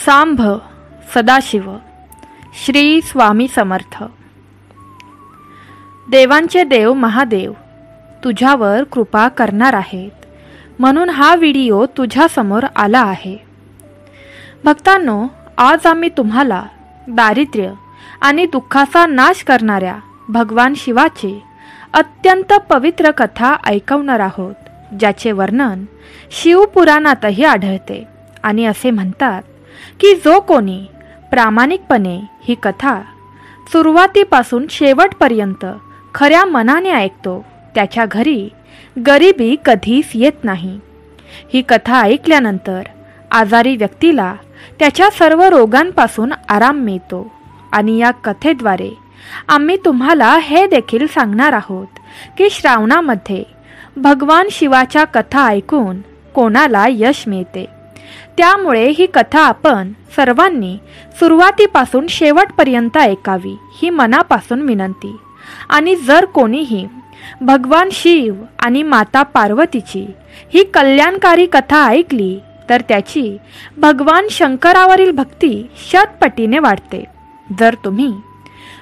सांभ सदाशिव श्री स्वामी समर्थ। देवांचे देव महादेव तुझ्यावर कृपा करणार आहेत, म्हणून हा व्हिडिओ तुझ्या समोर आला आहे। भक्तांनो, आज आम्ही तुम्हाला दारिद्र्य आणि दुःखाचा नाश करणाऱ्या भगवान शिवाची अत्यंत पवित्र कथा ऐकवणार आहोत, ज्याचे वर्णन शिवपुराणातही आढळते। आणि असे म्हणतात की जो कोणी प्रामाणिकपणे ही कथा सुरुवातीपासून शेवटपर्यंत खऱ्या मनाने ऐकतो, त्याच्या घरी गरिबी कधीच येत नाही। ही कथा ऐकल्यानंतर आजारी व्यक्तीला त्याच्या सर्व रोगांपासून आराम मिळतो। आणि या कथेद्वारे आम्ही तुम्हाला हे देखील सांगणार आहोत की श्रावणामध्ये भगवान शिवाच्या कथा ऐकून कोणाला यश मिळते। त्यामुळे ही कथा आपण सर्वांनी सुरुवातीपासून शेवटपर्यंत ऐकावी, ही मनापासून विनंती। आणि जर कोणीही भगवान शिव आणि माता पार्वतीची ही कल्याणकारी कथा ऐकली तर त्याची भगवान शंकरावरील भक्ती शतपटीने वाढते। जर तुम्ही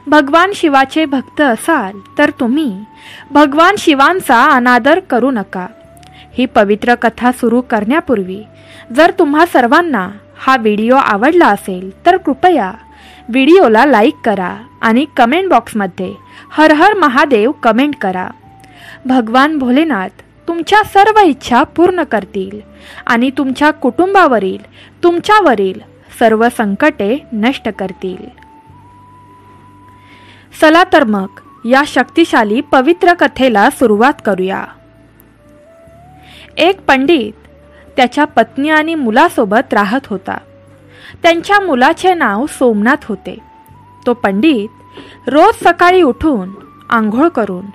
भगवान शिवाचे भक्त असाल तर तुम्ही भगवान शिवांचा अनादर करू नका। ही पवित्र कथा सुरू करण्यापूर्वी जर तुम्हा सर्वांना हा व्हिडिओ आवडला असेल तर कृपया व्हिडिओला लाईक करा आणि कमेंट बॉक्समध्ये हर हर महादेव कमेंट करा। भगवान भोलेनाथ तुमच्या सर्व इच्छा पूर्ण करतील आणि तुमच्या कुटुंबावरील तुमच्यावरील सर्व संकटे नष्ट करतील। चला तर मग या शक्तिशाली पवित्र कथेला सुरुवात करूया। एक पंडित त्याच्या पत्नी आणि मुलासोबत राहत होता। त्यांच्या मुलाचे नाव सोमनाथ होते। तो पंडित रोज सकाळी उठून आंघोळ करून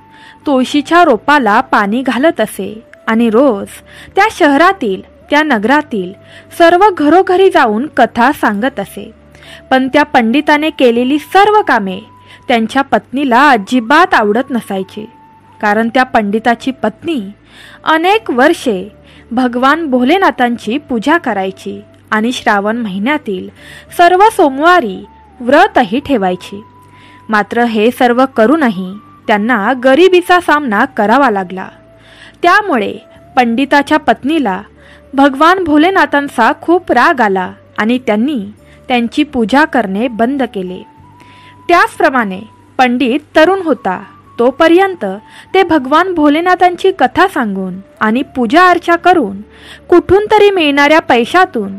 तुळशीच्या रोपाला पाणी घालत असे आणि रोज त्या शहरातील त्या नगरातील सर्व घरोघरी जाऊन कथा सांगत असे। पण त्या पंडिताने केलेली सर्व कामे त्यांच्या पत्नीला अजिबात आवडत नसायची, कारण त्या पंडिताची पत्नी अनेक वर्षे भगवान भोलेनाथांची पूजा करायची आणि श्रावण महिन्यातील सर्व सोमवारी व्रतही ठेवायची। मात्र हे सर्व करूनही त्यांना गरिबीचा सामना करावा लागला। त्यामुळे पंडिताच्या पत्नीला भगवान भोलेनाथांचा खूप राग आला आणि त्यांनी त्यांची पूजा करणे बंद केले। त्याचप्रमाणे पंडित तरुण होता, तोपर्यंत ते भगवान भोलेनाथांची कथा सांगून आणि पूजा अर्चा करून कुठून तरी मिळणाऱ्या पैशातून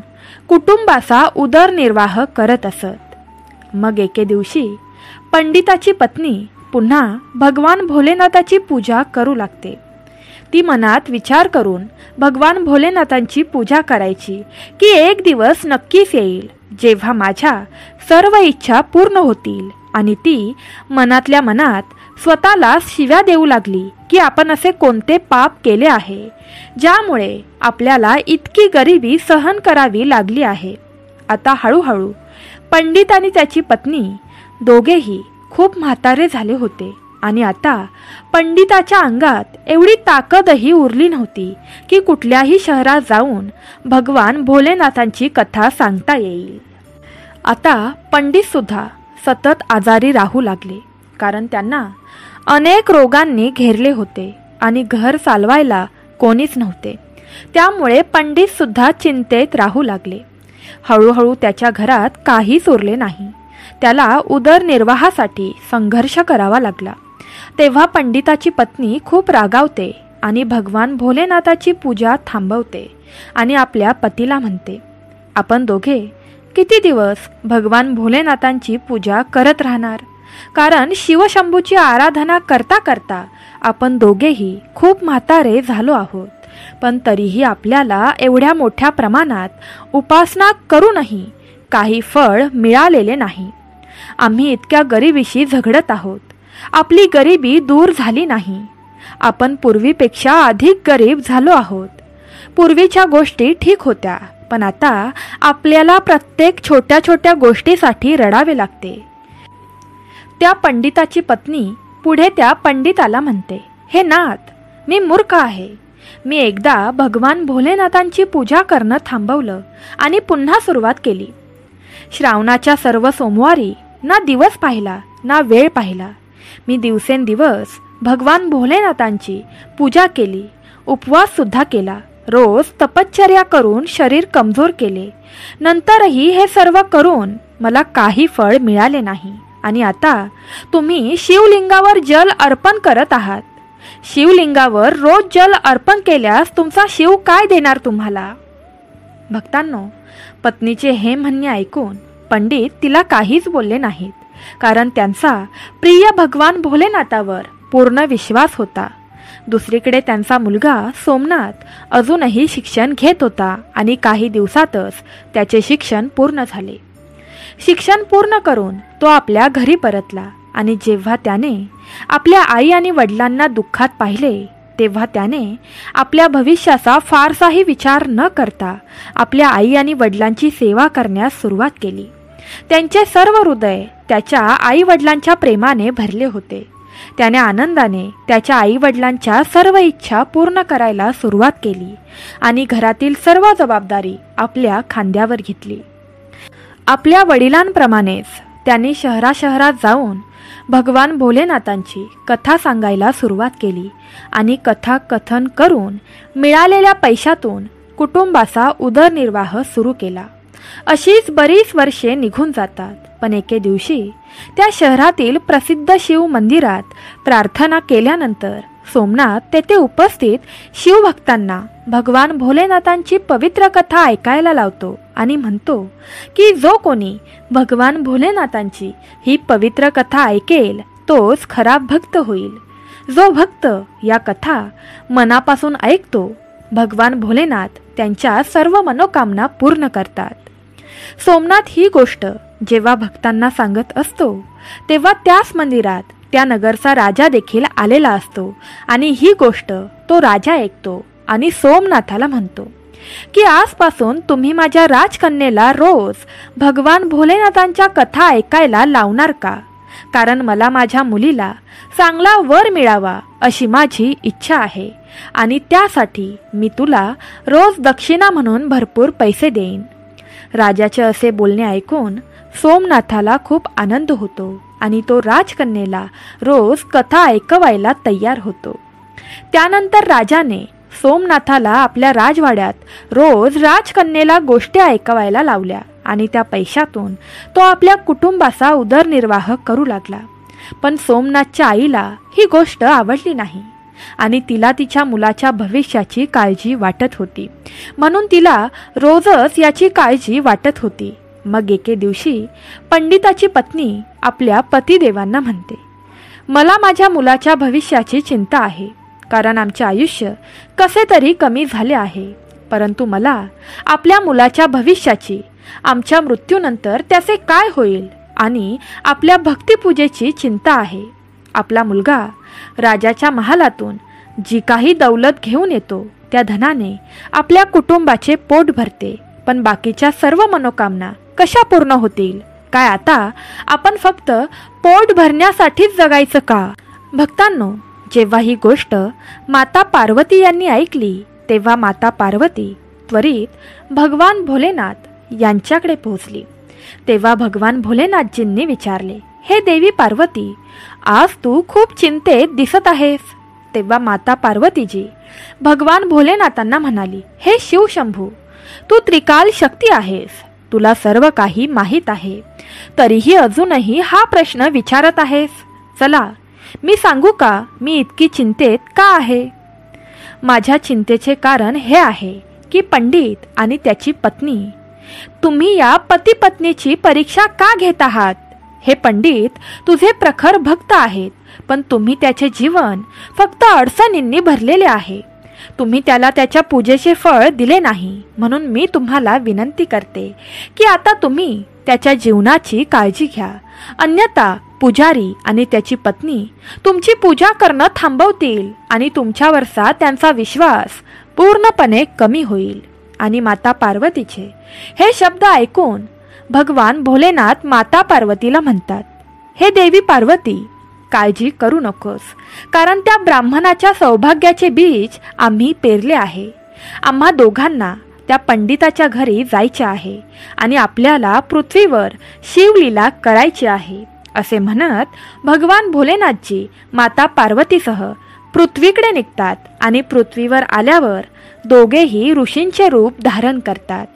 कुटुंबाचा उदरनिर्वाह करत असत। मग एके दिवशी पंडिताची पत्नी पुन्हा भगवान भोलेनाथाची पूजा करू लागते। ती मनात विचार करून भगवान भोलेनाथांची पूजा करायची की एक दिवस नक्कीच येईल जेव्हा माझ्या सर्व इच्छा पूर्ण होतील। आणि ती मनातल्या मनात स्वतःला शिव्या देऊ लागली की आपण असे कोणते पाप केले आहे ज्यामुळे आपल्याला इतकी गरिबी सहन करावी लागली आहे। आता हळूहळू पंडित आणि त्याची पत्नी दोघेही खूप म्हातारे झाले होते आणि आता पंडिताच्या अंगात एवढी ताकदही उरली नव्हती की कुठल्याही शहरात जाऊन भगवान भोलेनाथांची कथा सांगता येईल। आता पंडित सुद्धा सतत आजारी राहू लागले, कारण त्यांना अनेक रोगांनी घेरले होते आणि घर चालवायला कोणीच नव्हते। त्यामुळे पंडित सुद्धा चिंतेत राहू लागले। हळूहळू त्याच्या घरात काहीच उरले नाही। त्याला उदरनिर्वाहासाठी संघर्ष करावा लागला। तेव्हा पंडिताची पत्नी खूप रागावते आणि भगवान भोलेनाथाची पूजा थांबवते आणि आपल्या पतीला म्हणते, आपण दोघे किती दिवस भगवान भोलेनाथांची पूजा करत राहणार? कारण शिवशंभूची आराधना करता करता आपण दोघेही खूप म्हातारे झालो आहोत, पण तरीही आपल्याला एवढ्या मोठ्या प्रमाणात उपासना करूनही काही फळ मिळालेले नाही। आम्ही इतक्या गरिबीशी झगडत आहोत, आपली गरिबी दूर झाली नाही। आपण पूर्वीपेक्षा अधिक गरीब झालो आहोत। पूर्वीच्या गोष्टी ठीक होत्या, पण आता आपल्याला प्रत्येक छोट्या छोट्या गोष्टीसाठी रडावे लागते। त्या पंडिताची पत्नी पुढे त्या पंडिताला म्हणते, हे नाथ, मी मूर्ख आहे। मी एकदा भगवान भोलेनाथांची पूजा करणं थांबवलं आणि पुन्हा सुरुवात केली, श्रावणाच्या सर्व सोमवारी ना दिवस पाहिला ना वेळ पाहिला. मी दिवसेंदिवस भगवान भोलेनाथांची पूजा केली, उपवास सुद्धा केला. रोज तपश्चर्या करून शरीर कमजोर केले. नंतरही हे सर्व करून मला काही फळ मिळाले नाही. आणि आता तुम्ही शिवलिंगावर जल अर्पण करत आहात. शिवलिंगावर रोज जल अर्पण केल्यास तुमचा शिव काय देणार तुम्हाला? भक्तांनो, पत्नीचे हे म्हणणे ऐकून पंडित तिला काहीच बोलले नाहीत, कारण त्यांचा प्रिय भगवान भोलेनाथावर पूर्ण विश्वास होता. दुसरीकडे त्यांचा मुलगा सोमनाथ अजूनही शिक्षण घेत होता आणि काही दिवसातच त्याचे शिक्षण पूर्ण झाले. शिक्षण पूर्ण करून तो आपल्या घरी परतला आणि जेव्हा त्याने आपल्या आई आणि वडिलांना दुःखात पाहिले तेव्हा त्याने आपल्या भविष्याचा फारसाही विचार न करता आपल्या आई आणि वडिलांची सेवा करण्यास सुरुवात केली. त्यांचे सर्व हृदय त्याच्या आई वडिलांच्या प्रेमाने भरले होते. त्याने आनंदाने त्याच्या आई वडिलांच्या सर्व इच्छा पूर्ण करायला सुरुवात केली आणि घरातील सर्व जबाबदारी आपल्या खांद्यावर घेतली. आपल्या वडिलांप्रमाणेच त्यांनी शहरात जाऊन भगवान भोलेनाथांची कथा सांगायला सुरुवात केली आणि कथा कथन करून मिळालेल्या पैशातून कुटुंबाचा उदरनिर्वाह सुरू केला. अशीच बरीच वर्षे निघून जातात. पण एके दिवशी त्या शहरातील प्रसिद्ध शिव मंदिरात प्रार्थना केल्यानंतर सोमनाथ तेथे उपस्थित शिवभक्तांना भगवान भोलेनाथांची पवित्र कथा ऐकायला लावतो आणि म्हणतो की जो कोणी भगवान भोलेनाथांची ही पवित्र कथा ऐकेल तोच खरा भक्त होईल. जो भक्त या कथा मनापासून ऐकतो भगवान भोलेनाथ त्यांच्या सर्व मनोकामना पूर्ण करतात. सोमनाथ ही गोष्ट जेव्हा भक्तांना सांगत असतो तेव्हा त्याच मंदिरात त्या नगरचा राजा देखील आलेला असतो आणि ही गोष्ट तो राजा ऐकतो आणि सोमनाथाला म्हणतो की आजपासून तुम्ही माझ्या राजकन्येला रोज भगवान भोलेनाथांच्या कथा ऐकायला लावणार का? कारण मला माझ्या मुलीला चांगला वर मिळावा अशी माझी इच्छा आहे आणि त्यासाठी मी तुला रोज दक्षिणा म्हणून भरपूर पैसे देईन. राजाचे असे बोलणे ऐकून सोमनाथाला खूप आनंद होतो आणि तो राजकन्येला रोज कथा ऐकवायला तयार होतो. त्यानंतर राजाने सोमनाथाला आपल्या राजवाड्यात रोज राजकन्येला गोष्टी ऐकवायला लावल्या आणि त्या पैशातून तो आपल्या कुटुंबाचा उदरनिर्वाह करू लागला. पण सोमनाथच्या आईला ही गोष्ट आवडली नाही आणि तिला तिच्या मुलाच्या भविष्याची काळजी वाटत होती, म्हणून तिला रोजच याची काळजी वाटत होती. मग एके दिवशी पंडिताची पत्नी आपल्या पतिदेवांना म्हणते, मला माझ्या मुलाच्या भविष्याची चिंता आहे, कारण आमचे आयुष्य कसे तरी कमी झाले आहे. परंतु मला आपल्या मुलाच्या भविष्याची, आमच्या मृत्यूनंतर त्याचे काय होईल आणि आपल्या भक्तिपूजेची चिंता आहे. आपला मुलगा राजाच्या महालातून जी काही दौलत घेऊन येतो त्या धनाने आपल्या कुटुंबाचे पोट भरते, पण बाकीच्या सर्व मनोकामना कशा पूर्ण होतील? काय आता आपण फक्त पोट भरण्यासाठीच जगायचं का? भक्तांनो, जेव्हा ही गोष्ट माता पार्वती यांनी ऐकली तेव्हा माता पार्वती त्वरित भगवान भोलेनाथ यांच्याकडे पोहोचली. तेव्हा भगवान भोलेनाथजींनी विचारले, हे देवी पार्वती, आज तू खूप चिंतेत दिसत आहेस. तेव्हा माता पार्वतीजी भगवान भोलेनाथांना म्हणाली, हे शिवशंभू, तू त्रिकाल शक्ती आहेस, तुला सर्व काही माहीत आहे, तरीही अजूनही हा प्रश्न विचारत आहेस. चला मी सांगू का मी इतकी चिंतेत का आहे? माझ्या चिंतेचे कारण हे आहे की पंडित आणि त्याची पत्नी, तुम्ही या पती पत्नीची परीक्षा का घेत आहात? हे पंडित तुझे प्रखर भक्त आहेत, पण तुम्ही त्याचे जीवन फक्त अडचणींनी भरलेले आहे. तुम्ही त्याला त्याच्या पूजेचे फळ दिले नाही, म्हणून मी तुम्हाला विनंती करते की आता तुम्ही त्याच्या जीवनाची काळजी घ्या, अन्यथा पुजारी आणि त्याची पत्नी तुमची पूजा करणं थांबवतील आणि तुमच्यावरचा त्यांचा विश्वास पूर्णपणे कमी होईल. आणि माता पार्वतीचे हे शब्द ऐकून भगवान भोलेनाथ माता पार्वतीला म्हणतात, हे देवी पार्वती, काळजी करू नकोस, कारण त्या ब्राह्मणाच्या सौभाग्याचे बीज आम्ही पेरले आहे. आम्हा दोघांना त्या पंडिताच्या घरी जायचे आहे आणि आपल्याला पृथ्वीवर शिवलीला करायची आहे, असे म्हणत भगवान भोलेनाथजी माता पार्वतीसह पृथ्वीकडे निघतात आणि पृथ्वीवर आल्यावर दोघेही ऋषींचे रूप धारण करतात.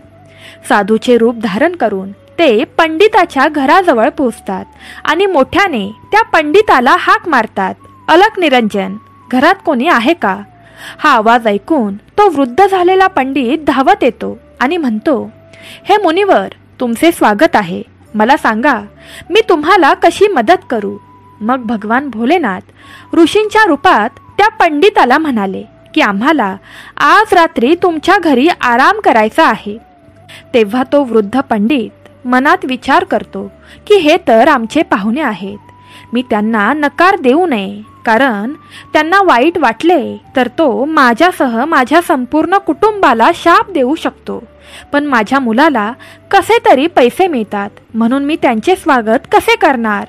साधूचे रूप धारण करून ते पंडिताच्या घराजवळ पोहोचतात आणि मोठ्याने त्या पंडिताला हाक मारतात, अलक निरंजन, घरात कोणी आहे का? हा आवाज ऐकून तो वृद्ध झालेला पंडित धावत येतो आणि म्हणतो, हे मुनिवर, तुमचे स्वागत आहे. मला सांगा, मी तुम्हाला कशी मदत करू? मग भगवान भोलेनाथ ऋषींच्या रूपात त्या पंडिताला म्हणाले की आम्हाला आज रात्री तुमच्या घरी आराम करायचा आहे. तेव्हा तो वृद्ध पंडित मनात विचार करतो की हे तर आमचे पाहुणे आहेत, मी त्यांना नकार देऊ नये, कारण त्यांना वाईट वाटले तर तो माझ्यासह माझ्या संपूर्ण कुटुंबाला शाप देऊ शकतो. पण माझ्या मुलाला कसे तरी पैसे मिळतात, म्हणून मी त्यांचे स्वागत कसे करणार?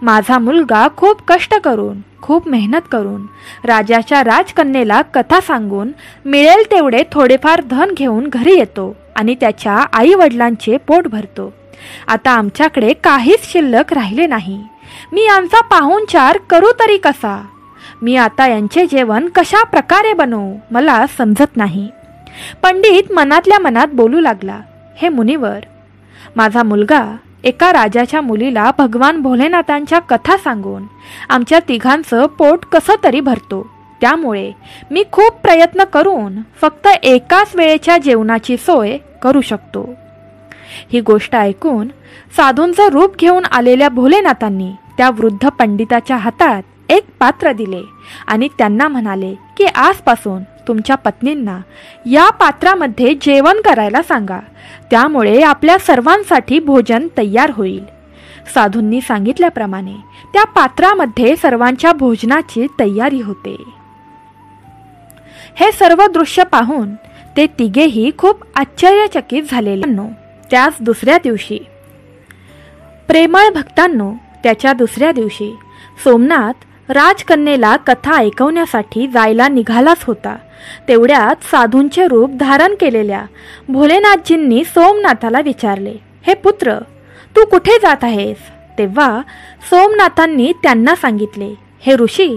माझा मुलगा खूप कष्ट करून, खूप मेहनत करून राजाच्या राजकन्येला कथा सांगून मिळेल तेवढे थोडेफार धन घेऊन घरी येतो आणि त्याच्या आई वडिलांचे पोट भरतो. आता आमच्याकडे काहीच शिल्लक राहिले नाही. मी यांचा पाहुणचार करू तरी कसा? मी आता यांचे जेवण कशा प्रकारे बनवू मला समजत नाही. पंडित मनातल्या मनात बोलू लागला, हे मुनिवर, माझा मुलगा एका राजाच्या मुलीला भगवान भोलेनाथांच्या कथा सांगून आमच्या तिघांचं पोट कसं तरी भरतो. त्यामुळे मी खूप प्रयत्न करून फक्त एकाच वेळेच्या जेवणाची सोय करू शकतो. ही गोष्ट ऐकून साधूंचं रूप घेऊन आलेल्या भोलेनाथांनी त्या वृद्ध पंडिताच्या हातात एक पात्र दिले आणि त्यांना म्हणाले की आजपासून तुमच्या पत्नींना या पात्रामध्ये जेवण करायला सांगा, त्यामुळे आपल्या सर्वांसाठी भोजन तयार होईल. साधूंनी सांगितल्याप्रमाणे त्या पात्रामध्ये सर्वांच्या भोजनाची तयारी होते. हे सर्व दृश्य पाहून ते तिघेही खूप आश्चर्यचकित झालेले. त्याच दुसऱ्या दिवशी, प्रेमळ भक्तांनो, त्याच्या दुसऱ्या दिवशी सोमनाथ राजकन्येला कथा ऐकवण्यासाठी जायला निघालाच होता. तेवढ्यात साधूंचे रूप धारण केलेल्या भोलेनाथजींनी सोमनाथाला विचारले, हे पुत्र, तू कुठे जात आहेस? तेव्हा सोमनाथांनी त्यांना सांगितले, हे ऋषी,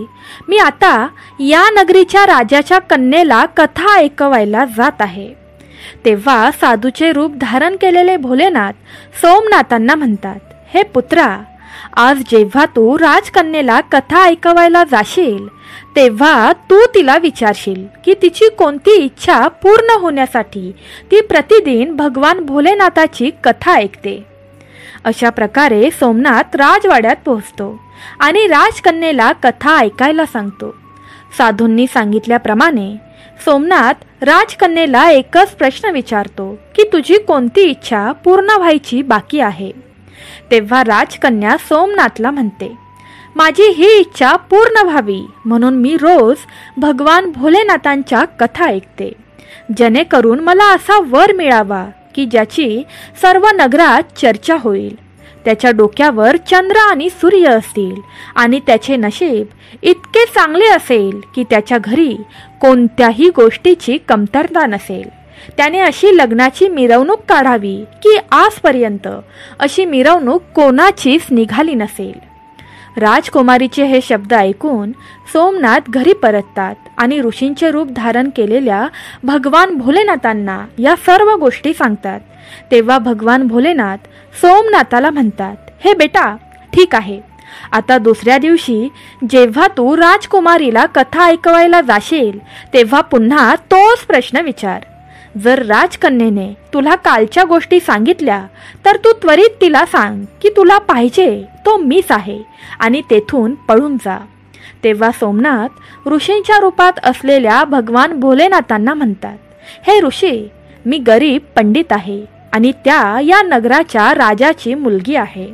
मी आता या नगरीच्या राजाच्या कन्येला कथा ऐकवायला जात आहे. तेव्हा साधूचे रूप धारण केलेले भोलेनाथ सोमनाथांना म्हणतात, हे पुत्रा, आज जेव्हा तू राजकन्येला कथा ऐकवायला जाशील तेव्हा तू तिला विचारशील की तिची कोणती इच्छा पूर्ण होण्यासाठी ती प्रतिदिन भगवान भोलेनाथाची कथा ऐकते. अशा प्रकारे सोमनाथ राजवाड्यात पोहोचतो आणि राजकन्येला कथा ऐकायला सांगतो. साधूंनी सांगितल्याप्रमाणे सोमनाथ राजकन्येला एकच प्रश्न विचारतो की तुझी कोणती इच्छा पूर्ण व्हायची बाकी आहे. तेव्हा राजकन्या सोमनाथला म्हणते, माझी ही इच्छा पूर्ण व्हावी म्हणून मी रोज भगवान भोलेनाथांच्या कथा ऐकते, जेणेकरून मला असा वर मिळावा की ज्याची सर्व नगरात चर्चा होईल. त्याच्या डोक्यावर चंद्र आणि सूर्य असतील आणि त्याचे नशीब इतके चांगले असेल की त्याच्या घरी कोणत्याही गोष्टीची कमतरता नसेल. त्याने अशी लग्नाची मिरवणूक काढावी की आजपर्यंत अशी मिरवणूक कोणाचीच निघाली नसेल. राजकुमारीचे हे शब्द ऐकून सोमनाथ घरी परततात आणि ऋषींचे रूप धारण केलेल्या भगवान भोलेनाथांना या सर्व गोष्टी सांगतात. तेव्हा भगवान भोलेनाथ सोमनाथाला म्हणतात, हे बेटा, ठीक आहे, आता दुसऱ्या दिवशी जेव्हा तू राजकुमारीला कथा ऐकवायला जाशील तेव्हा पुन्हा तोच प्रश्न विचार. जर राजकन्येने तुला कालच्या गोष्टी सांगितल्या तर तू त्वरित तिला सांग की तुला पाहिजे तो मीच आहे आणि तेथून पळून जा. तेव्हा सोमनाथ ऋषींच्या रूपात असलेल्या भगवान भोलेनाथांना म्हणतात, हे ऋषी, मी गरीब पंडित आहे आणि त्या या नगराच्या राजाची मुलगी आहे.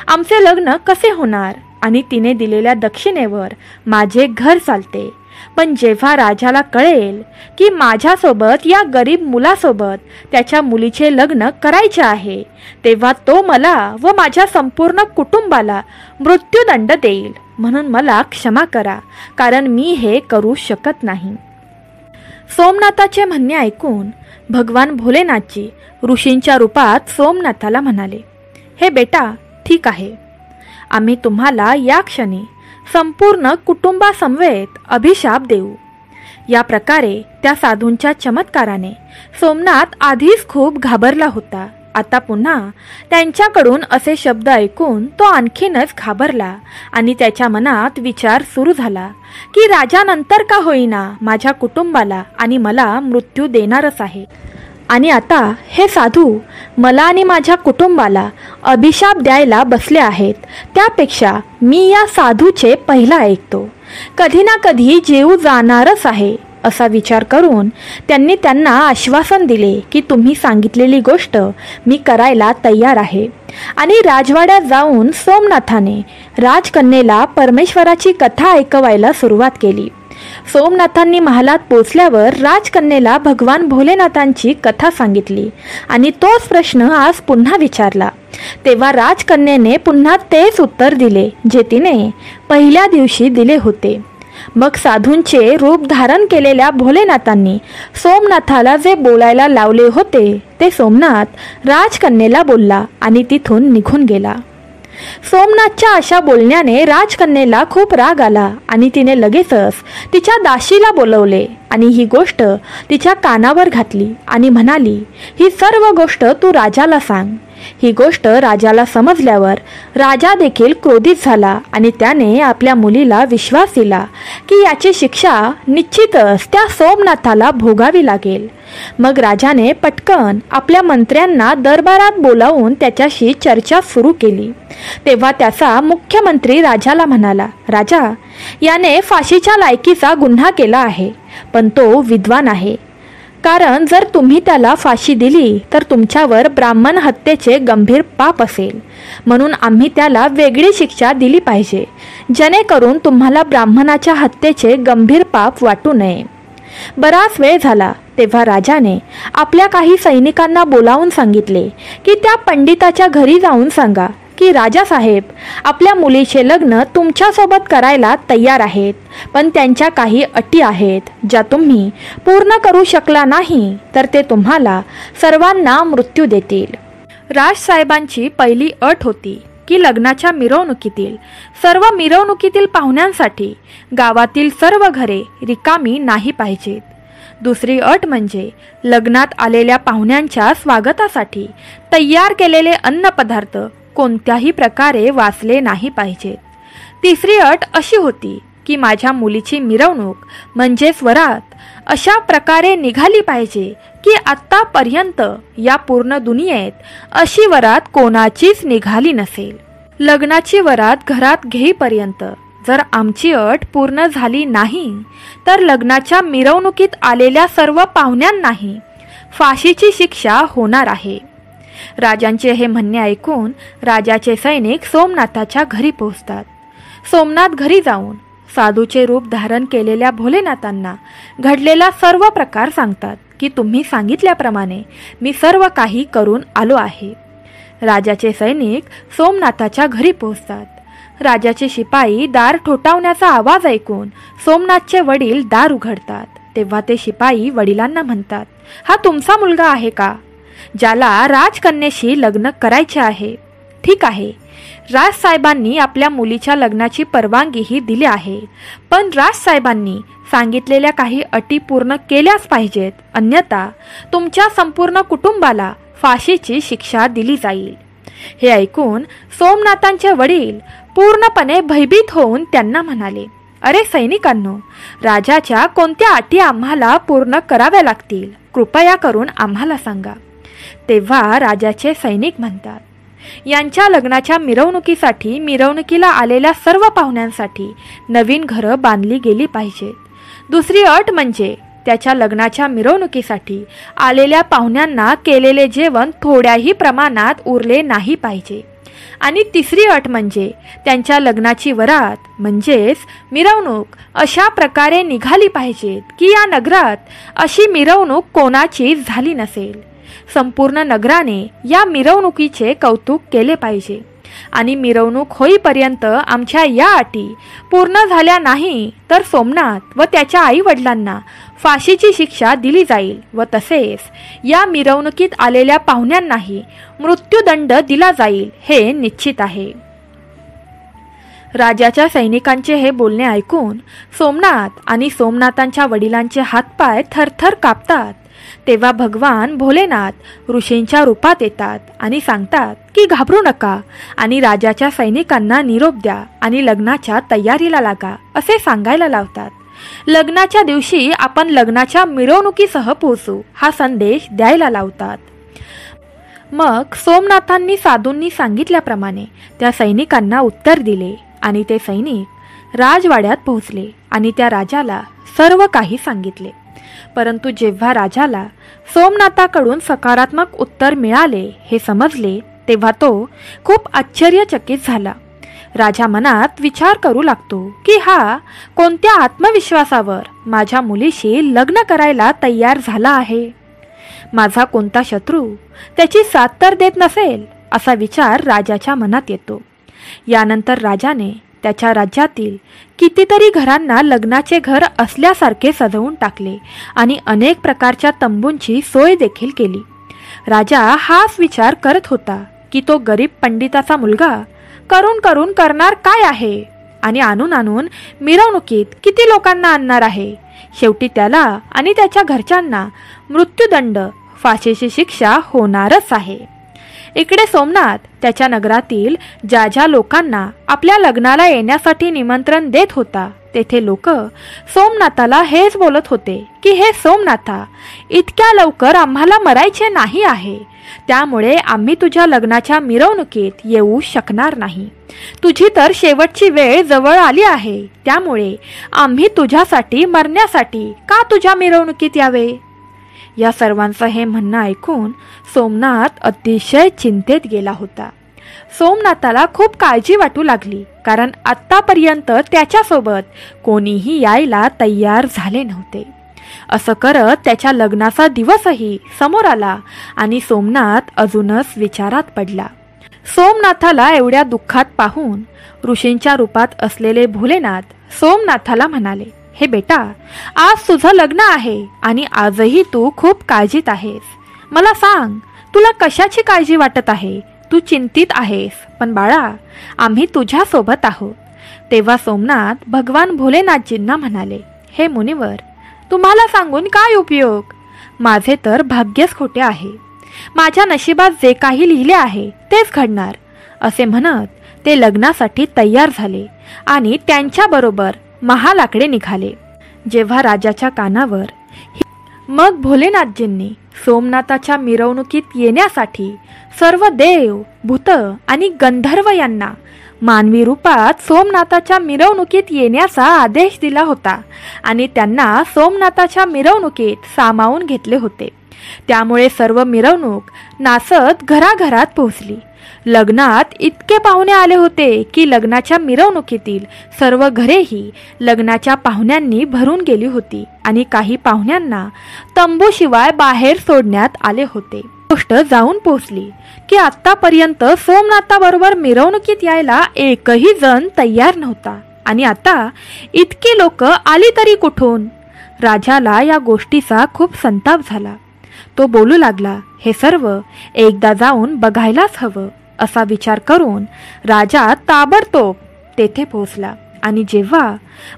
आमचे लग्न कसे होणार आणि तिने दिलेल्या दक्षिणेवर माझे घर चालते. पण जेव्हा राजाला कळेल की माझ्यासोबत या गरीब मुलासोबत त्याच्या मुलीचे लग्न करायचे आहे तेव्हा तो मला व माझ्या संपूर्ण कुटुंबाला मृत्यूदंड देईल. म्हणून मला क्षमा करा, कारण मी हे करू शकत नाही. सोमनाथाचे म्हणणे ऐकून भगवान भोलेनाथजी ऋषींच्या रूपात सोमनाथाला म्हणाले, हे बेटा, ठीक आहे, आम्ही तुम्हाला या क्षणी संपूर्ण कुटुंबासमवेत अभिशाप देऊ. या प्रकारे त्या साधूंच्या चमत्काराने सोमनाथ आधीच खूप घाबरला होता. आता पुन्हा त्यांच्याकडून असे शब्द ऐकून तो आणखीनच घाबरला आणि त्याच्या मनात विचार सुरू झाला की राजानंतर का होईना माझ्या कुटुंबाला आणि मला मृत्यू देणारच आहे. आणि आता हे साधू मला आणि माझ्या कुटुंबाला अभिशाप द्यायला बसले आहेत, त्यापेक्षा मी या साधूचे पहिला ऐकतो. कधी ना कधी जीव जाणारच आहे असा विचार करून त्यांनी त्यांना आश्वासन दिले की तुम्ही सांगितलेली गोष्ट मी करायला तयार आहे. आणि राजवाड्यात जाऊन सोमनाथाने राजकन्येला परमेश्वराची कथा ऐकवायला सुरुवात केली. सोमनाथांनी महालात पोचल्यावर राजकन्येला भगवान भोलेनाथांची कथा सांगितली आणि तोच प्रश्न आज पुन्हा विचारला. तेव्हा राजकन्येने पुन्हा तेच उत्तर दिले जे तिने पहिल्या दिवशी दिले होते. मग साधूंचे रूप धारण केलेल्या भोलेनाथांनी सोमनाथाला जे बोलायला लावले होते ते सोमनाथ राजकन्येला बोलला आणि तिथून निघून गेला. सोमनाथच्या अशा बोलण्याने राजकन्येला खूप राग आला आणि तिने लगेचच तिच्या दासीला बोलवले आणि ही गोष्ट तिच्या कानावर घातली आणि म्हणाली, ही सर्व गोष्ट तू राजाला सांग. ही गोष्ट राजाला समजल्यावर राजा देखील क्रोधित झाला आणि त्याने आपल्या मुलीला विश्वास दिला की याची शिक्षा निश्चितच त्या सोमनाथाला भोगावी लागेल. मग राजाने पटकन आपल्या मंत्र्यांना दरबारात बोलावून त्याच्याशी चर्चा सुरू केली. तेव्हा त्याचा मुख्यमंत्री राजाला म्हणाला, राजा, याने फाशीच्या लायकीचा गुन्हा केला आहे, पण तो विद्वान आहे. कारण जर तुम्ही त्याला फाशी दिली तर तुमच्यावर ब्राह्मण हत्येचे गंभीर पाप असेल. म्हणून आम्ही त्याला वेगळी शिक्षा दिली पाहिजे, जेणेकरून तुम्हाला ब्राह्मणाच्या हत्येचे गंभीर पाप वाटू नये. बराच वेळ झाला तेव्हा राजाने आपल्या काही सैनिकांना बोलावून सांगितले की त्या पंडिताच्या घरी जाऊन सांगा की राजासाहेब आपल्या मुलीचे लग्न तुमच्यासोबत करायला तयार आहेत, पण त्यांच्या काही अटी आहेत ज्या तुम्ही पूर्ण करू शकला नाही तर ते तुम्हाला सर्वांना मृत्यू देतील. राजसाहेबांची पहिली अट होती की लग्नाच्या मिरवणुकीतील पाहुण्यांसाठी गावातील सर्व घरे रिकामी नाही पाहिजेत. दुसरी अट म्हणजे लग्नात आलेल्या पाहुण्यांच्या स्वागतासाठी तयार केलेले अन्नपदार्थ कोणत्याही प्रकारे वाचले नाही पाहिजेत. तिसरी अट अशी होती की माझ्या मुलीची मिरवणूक म्हणजेच वरात अशा प्रकारे निघाली पाहिजे की आत्तापर्यंत या पूर्ण दुनियेत अशी वरात कोणाचीच निघाली नसेल. लग्नाची वरात घरात घेईपर्यंत जर आमची अट पूर्ण झाली नाही तर लग्नाच्या मिरवणुकीत आलेल्या सर्व पाहुण्यांनाही फाशीची शिक्षा होणार आहे. राजांचे हे म्हणणे ऐकून राजाचे सैनिक सोमनाथाच्या घरी पोहोचतात. सोमनाथ घरी जाऊन साधूचे रूप धारण केलेल्या भोलेनाथांना घडलेला सर्व प्रकार सांगतात की तुम्ही सांगितल्याप्रमाणे मी सर्व काही करून आलो आहे. राजाचे सैनिक सोमनाथाच्या घरी पोहोचतात. राजाचे शिपाई दार ठोठावण्याचा आवाज ऐकून सोमनाथचे वडील दार उघडतात. तेव्हा ते शिपाई वडिलांना म्हणतात, हा तुमचा मुलगा आहे का, ज्याला राजकन्येशी लग्न करायचे आहे? ठीक आहे, राजसाहेबांनी आपल्या मुलीच्या लग्नाची परवानगीही दिली आहे, पण राजसाहेबांनी सांगितलेल्या काही अटी पूर्ण केल्याच पाहिजेत, अन्यथा तुमच्या संपूर्ण कुटुंबाला फाशीची शिक्षा दिली जाईल. हे ऐकून सोमनाथांचे वडील पूर्णपणे भयभीत होऊन त्यांना म्हणाले, अरे सैनिकांनो, राजाच्या कोणत्या अटी आम्हाला पूर्ण कराव्या लागतील, कृपया करून आम्हाला सांगा. तेव्हा राजाचे सैनिक म्हणतात, यांच्या लग्नाच्या मिरवणुकीसाठी मिरवणुकीला आलेल्या सर्व पाहुण्यांसाठी नवीन घरं बांधली गेली पाहिजेत. दुसरी अट म्हणजे त्याच्या लग्नाच्या मिरवणुकीसाठी आलेल्या पाहुण्यांना केलेले जेवण थोड्याही प्रमाणात उरले नाही पाहिजे. आणि तिसरी अट म्हणजे त्यांच्या लग्नाची वरात म्हणजेच मिरवणूक अशा प्रकारे निघाली पाहिजेत की या नगरात अशी मिरवणूक कोणाचीच झाली नसेल. संपूर्ण नगराने या मिरवणुकीचे कौतुक केले पाहिजे. आणि मिरवणूक होईपर्यंत आमच्या या अटी पूर्ण झाल्या नाही तर सोमनाथ व त्याच्या आई वडिलांना फाशीची शिक्षा दिली जाईल व तसेच या मिरवणुकीत आलेल्या पाहुण्यांनाही मृत्यूदंड दिला जाईल हे निश्चित आहे. राजाच्या सैनिकांचे हे बोलणे ऐकून सोमनाथ आणि सोमनाथांच्या वडिलांचे हातपाय थरथर कापतात. तेव्हा भगवान भोलेनाथ ऋषींच्या रूपात येतात आणि सांगतात की घाबरू नका आणि राजाच्या सैनिकांना निरोप द्या आणि लग्नाच्या तयारीला लागा असे सांगायला लावतात. लग्नाच्या दिवशी आपण लग्नाच्या मिरवणुकीसह पोहोचू हा संदेश द्यायला लावतात. मग सोमनाथांनी साधूंनी सांगितल्याप्रमाणे त्या सैनिकांना उत्तर दिले आणि ते सैनिक राजवाड्यात पोहोचले आणि त्या राजाला सर्व काही सांगितले. परंतु जेव्हा राजाला सोमनाथाकडून सकारात्मक उत्तर मिळाले हे समजले तेव्हा तो खूप आश्चर्यचकित झाला. राजा मनात विचार करू लागतो की हा कोणत्या आत्मविश्वासावर माझ्या मुलीशी लग्न करायला तयार झाला आहे. माझा कोणता शत्रू त्याची साथ तर देत नसेल असा विचार राजाच्या मनात येतो. यानंतर राजाने त्याच्या राज्यातील कितीतरी घरांना लग्नाचे घर असल्यासारखे सजवून टाकले आणि अनेक प्रकारच्या तंबूंची सोय देखील केली. राजा हाच विचार करत होता की तो गरीब पंडिताचा मुलगा करून करून करणार काय आहे आणि आणून आणून मिरवणुकीत किती लोकांना आणणार आहे. शेवटी त्याला आणि त्याच्या घरच्यांना मृत्यूदंड फाशीची शिक्षा होणारच आहे. इकडे सोमनाथ त्याच्या नगरातील ज्या ज्या लोकांना आपल्या लग्नाला येण्यासाठी निमंत्रण देत होता तेथे लोक सोमनाथाला हेच बोलत होते की हे सोमनाथा, इतक्या लवकर आम्हाला मरायचे नाही आहे, त्यामुळे आम्ही तुझ्या लग्नाच्या मिरवणुकीत येऊ शकणार नाही. तुझी तर शेवटची वेळ जवळ आली आहे, त्यामुळे आम्ही तुझ्यासाठी मरण्यासाठी का तुझ्या मिरवणुकीत यावे. या सर्वांचं हे म्हणणं ऐकून सोमनाथ अतिशय चिंतेत गेला होता. सोमनाथाला खूप काळजी वाटू लागली, कारण आत्तापर्यंत त्याच्यासोबत कोणीही यायला तयार झाले नव्हते. असं करत त्याच्या लग्नाचा दिवसही समोर आला आणि सोमनाथ अजूनच विचारात पडला. सोमनाथाला एवढ्या दुःखात पाहून ऋषींच्या रूपात असलेले भोलेनाथ सोमनाथाला म्हणाले, हे बेटा, आज तुझं लग्न आहे आणि आजही तू खूप काळजीत आहेस. मला सांग, तुला कशाची काळजी वाटत आहे? तू चिंतित आहेस, पण बाळा, आम्ही तुझ्या सोबत आहोत. तेव्हा सोमनाथ भगवान भोलेनाथजींना म्हणाले, हे मुनिवर, तुम्हाला सांगून काय उपयोग? माझे तर भाग्यच खोटे आहे. माझ्या नशिबात जे काही लिहिले आहे तेच घडणार. असे म्हणत ते लग्नासाठी तयार झाले आणि त्यांच्याबरोबर महालाकडे निघाले. जेव्हा राजाच्या कानावर मग भोलेनाथजींनी सोमनाथाच्या मिरवणुकीत येण्यासाठी सर्व देव, भूत आणि गंधर्व यांना मानवी रूपात सोमनाथाच्या मिरवणुकीत येण्याचा आदेश दिला होता आणि त्यांना सोमनाथाच्या मिरवणुकीत सामावून घेतले होते. त्यामुळे सर्व मिरवणूक नाचत घराघरात पोहोचली. लग्नात इतके पाहुणे आले होते की लग्नाच्या मिरवणुकीतील सर्व घरेही लग्नाच्या पाहुण्यांनी भरून गेली होती आणि काही पाहुण्यांना तंबूशिवाय बाहेर सोडण्यात आले होते. गोष्ट जाऊन पोहोचली की आतापर्यंत सोमनाथाबरोबर मिरवणुकीत यायला एकही जण तयार नव्हता आणि आता इतकी लोक आली तरी कुठून. राजाला या गोष्टीचा खूप संताप झाला. तो बोलू लागला, हे सर्व एकदा जाऊन बघायलाच हवं. असा विचार करून राजा ताबडतोब तेथे पोहोचला आणि जेव्हा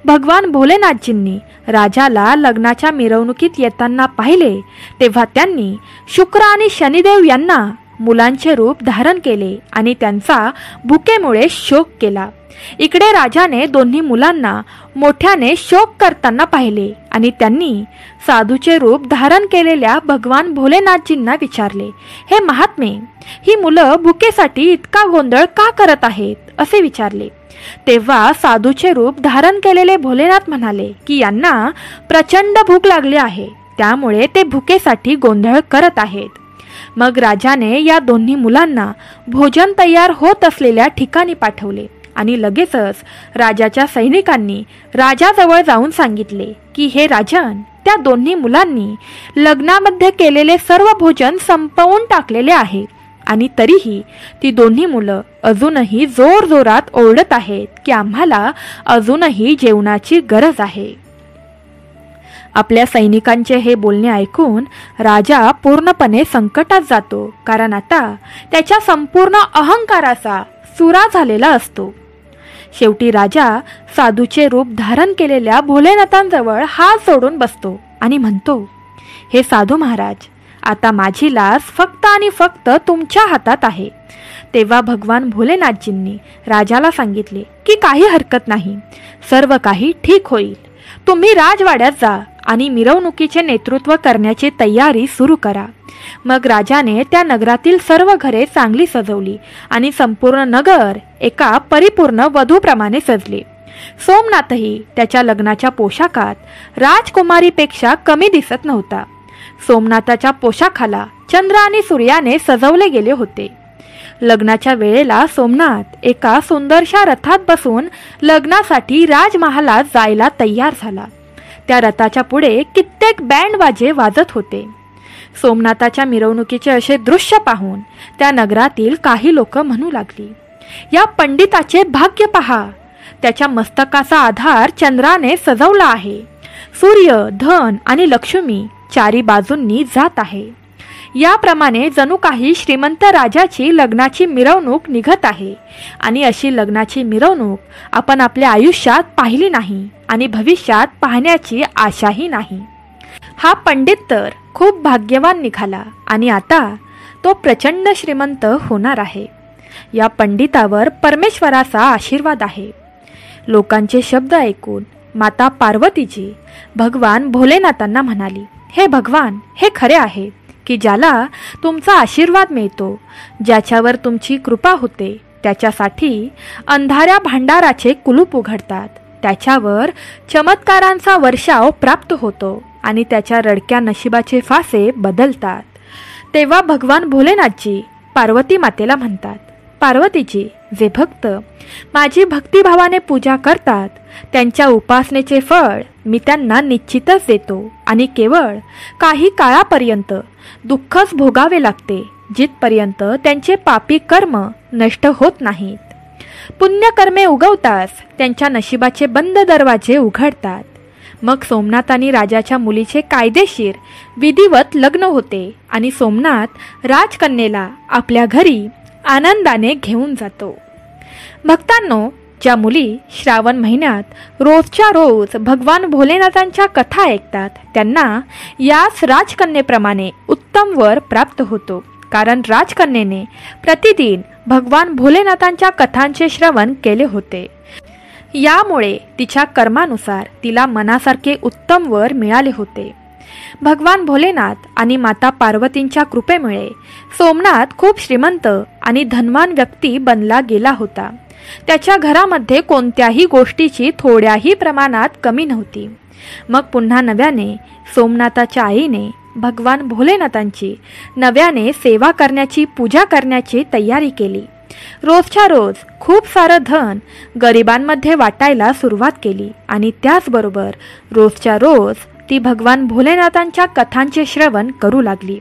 भगवान भोलेनाथजींनी राजाला लग्नाच्या मिरवणुकीत येताना पाहिले तेव्हा त्यांनी शुक्र आणि शनिदेव यांना मुलांचे रूप धारण केले आणि त्यांचा भुकेमुळे शोक केला. इकडे राजाने दोन्ही मुलांना मोठ्याने शोक करताना पाहिले आणि त्यांनी साधूचे रूप धारण केलेल्या भगवान भोलेनाथजींना विचारले, हे महात्मे, ही मुलं भुकेसाठी इतका गोंधळ का करत आहेत? असे विचारले. तेव्हा साधूचे रूप धारण केलेले भोलेनाथ म्हणाले की यांना प्रचंड भूक लागली आहे, त्यामुळे ते भुकेसाठी गोंधळ करत आहेत. मग राजाने या दोन्ही मुलांना भोजन तयार होत असलेल्या ठिकाणी पाठवले आणि लगेचच राजाच्या सैनिकांनी राजाजवळ जाऊन सांगितले की हे राजन, त्या दोन्ही मुलांनी लग्नामध्ये केलेले सर्व भोजन संपवून टाकलेले आहे आणि तरीही ती दोन्ही मुलं अजूनही जोरजोरात ओरडत आहेत की आम्हाला अजूनही जेवणाची गरज आहे. आपल्या सैनिकांचे हे बोलणे ऐकून राजा पूर्णपणे संकटात जातो, कारण आता त्याच्या संपूर्ण अहंकाराचा चुरा झालेला असतो. शेवटी राजा साधूचे रूप धारण केलेल्या भोलेनाथांजवळ हात जोडून बसतो आणि म्हणतो, हे साधू महाराज, आता माझी लाज फक्त आणि फक्त तुमच्या हातात आहे. तेव्हा भगवान भोलेनाथजींनी राजाला सांगितले की काही हरकत नाही, सर्व काही ठीक होईल. तुम्ही राजवाड्यात जा आणि मिरवणुकीचे नेतृत्व करण्याची तयारी सुरू करा. मग राजाने त्या नगरातील सर्व घरे चांगली सजवली आणि संपूर्ण नगर एका परिपूर्ण वधूप्रमाणे सजले. सोमनाथही त्याच्या लग्नाच्या पोशाखात राजकुमारीपेक्षा कमी दिसत नव्हता. सोमनाथाच्या पोशाखाला चंद्र आणि सूर्याने सजवले गेले होते. लग्नाच्या वेळेला सोमनाथ एका सुंदरशा रथात बसून लग्नासाठी राजमहालात जायला तयार झाला. त्या रथाच्या पुढे कित्येक बँड वाजे वाजत होते. सोमनाथाच्या मिरवणुकीचे असे दृश्य पाहून त्या नगरातील काही लोक म्हणू लागली, या पंडिताचे भाग्य पहा, त्याच्या मस्तकाचा आधार चंद्राने सजवला आहे. सूर्य, धन आणि लक्ष्मी चारी बाजूंनी जात आहे. याप्रमाणे जणू काही श्रीमंत राजाची लग्नाची मिरवणूक निघत आहे. आणि अशी लग्नाची मिरवणूक आपण आपल्या आयुष्यात पाहिली नाही आणि भविष्यात पाहण्याची आशाही नाही. हा पंडित तर खूप भाग्यवान निघाला आणि आता तो प्रचंड श्रीमंत होणार आहे. या पंडितावर परमेश्वराचा आशीर्वाद आहे. लोकांचे शब्द ऐकून माता पार्वतीजी भगवान भोलेनाथांना म्हणाली, हे भगवान, हे खरे आहे की ज्याला तुमचा आशीर्वाद मिळतो, ज्याच्यावर तुमची कृपा होते, त्याच्यासाठी अंधाऱ्या भांडाराचे कुलूप उघडतात, त्याच्यावर चमत्कारांचा वर्षाव प्राप्त होतो आणि त्याच्या रडक्या नशिबाचे फासे बदलतात. तेव्हा भगवान भोलेनाथजी पार्वती मातेला म्हणतात, पार्वतीजी, जे भक्त माझी भक्तिभावाने पूजा करतात त्यांच्या उपासनेचे फळ मी त्यांना निश्चितच देतो आणि केवळ काही काळापर्यंत दुःखच भोगावे लागते, जिथपर्यंत त्यांचे पापी कर्म नष्ट होत नाहीत. पुण्यकर्मे उगवताच त्यांच्या नशिबाचे बंद दरवाजे उघडतात. मग सोमनाथ आणि राजाच्या मुलीचे कायदेशीर विधिवत लग्न होते आणि सोमनाथ राजकन्येला आपल्या घरी आनंदाने घेऊन जातो. भक्तांनो, ज्या मुली श्रावण महिन्यात रोजच्या रोज भगवान भोलेनाथांच्या कथा ऐकतात त्यांना याच राजकन्येप्रमाणे उत्तम वर प्राप्त होतो, कारण राजकन्येने प्रतिदिन भगवान भोलेनाथांच्या कथांचे श्रवण केले होते. यामुळे तिच्या कर्मानुसार तिला मनासारखे उत्तम वर मिळाले होते. भगवान भोलेनाथ आणि माता पार्वतींच्या कृपेमुळे सोमनाथ खूप श्रीमंत आणि धनवान व्यक्ती बनला गेला होता. त्याच्या घरामध्ये कोणत्याही गोष्टीची थोड्याही प्रमाणात कमी नव्हती. मग पुन्हा नव्याने सोमनाथाच्या आईने भगवान भोलेनाथांची नव्याने सेवा करण्याची, पूजा करण्याची तयारी केली. रोजच्या रोज खूप सारं धन गरिबांमध्ये वाटायला सुरुवात केली आणि त्याचबरोबर रोजच्या रोज ती भगवान भोलेनाथांच्या कथांचे श्रवण करू लागली.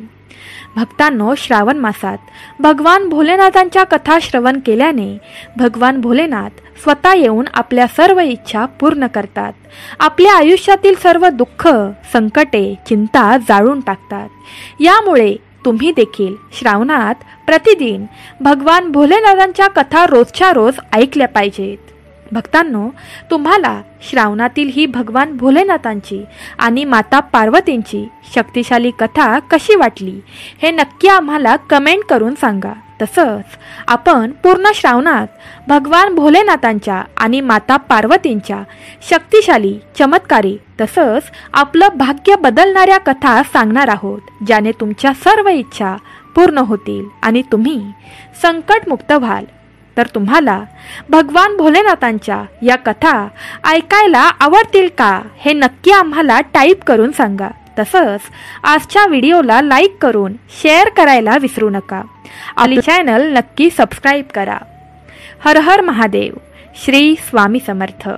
भक्तांनो, श्रावण मासात भगवान भोलेनाथांच्या कथा श्रवण केल्याने भगवान भोलेनाथ स्वतः येऊन आपल्या सर्व इच्छा पूर्ण करतात. आपल्या आयुष्यातील सर्व दुःख, संकटे, चिंता जाळून टाकतात. यामुळे तुम्ही देखील श्रावणात प्रतिदिन भगवान भोलेनाथांच्या कथा रोजच्या रोज ऐकल्या पाहिजेत. भक्तांनो, तुम्हाला श्रावणातील ही भगवान भोलेनाथांची आणि माता पार्वतींची शक्तिशाली कथा कशी वाटली हे नक्की आम्हाला कमेंट करून सांगा. तसंच आपण पूर्ण श्रावणात भगवान भोलेनाथांच्या आणि माता पार्वतींच्या शक्तिशाली, चमत्कारी तसंच आपलं भाग्य बदलणाऱ्या कथा सांगणार आहोत, ज्याने तुमच्या सर्व इच्छा पूर्ण होतील आणि तुम्ही संकटमुक्त व्हाल. तर तुम्हाला भगवान भोलेनाथांच्या या कथा ऐकायला आवडतील का हे नक्की आम्हाला टाईप करून सांगा. तसंच आजच्या व्हिडिओला लाईक करून शेअर करायला विसरू नका. आपले चॅनल नक्की सबस्क्राईब करा. हर हर महादेव. श्री स्वामी समर्थ.